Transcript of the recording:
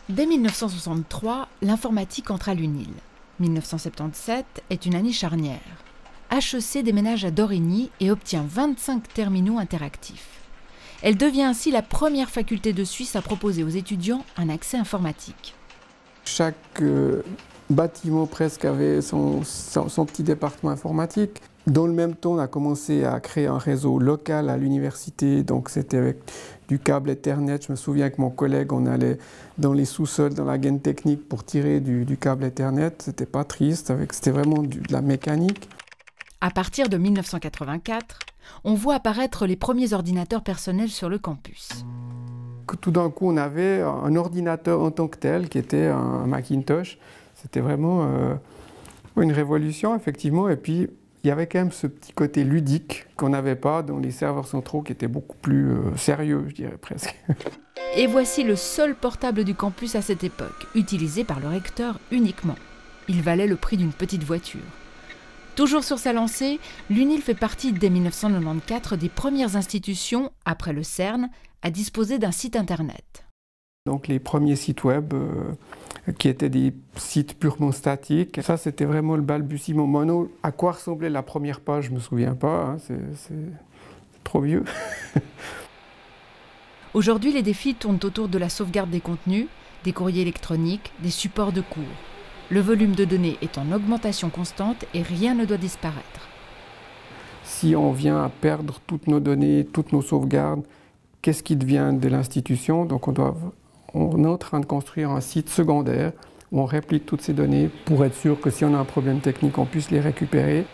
Dès 1963, l'informatique entre à l'UNIL. 1977 est une année charnière. HEC déménage à Dorigny et obtient 25 terminaux interactifs. Elle devient ainsi la première faculté de Suisse à proposer aux étudiants un accès informatique. Chaque bâtiment presque avait son petit département informatique. Dans le même temps, on a commencé à créer un réseau local à l'université, donc c'était avec du câble Ethernet. Je me souviens que mon collègue, on allait dans les sous-sols, dans la gaine technique pour tirer du câble Ethernet. C'était pas triste, c'était vraiment de la mécanique. À partir de 1984, on voit apparaître les premiers ordinateurs personnels sur le campus. Tout d'un coup, on avait un ordinateur en tant que tel, qui était un Macintosh. C'était vraiment une révolution, effectivement. Et puis, il y avait quand même ce petit côté ludique qu'on n'avait pas dans les serveurs centraux, qui étaient beaucoup plus sérieux, je dirais presque. Et voici le seul portable du campus à cette époque, utilisé par le recteur uniquement. Il valait le prix d'une petite voiture. Toujours sur sa lancée, l'UNIL fait partie dès 1994 des premières institutions, après le CERN, à disposer d'un site internet. Donc les premiers sites web qui étaient des sites purement statiques, ça c'était vraiment le balbutiement. Maintenant, à quoi ressemblait la première page, je ne me souviens pas, hein, c'est trop vieux. Aujourd'hui, les défis tournent autour de la sauvegarde des contenus, des courriers électroniques, des supports de cours. Le volume de données est en augmentation constante et rien ne doit disparaître. Si on vient à perdre toutes nos données, toutes nos sauvegardes, qu'est-ce qui devient de l'institution? Donc on est en train de construire un site secondaire où on réplique toutes ces données pour être sûr que si on a un problème technique, on puisse les récupérer.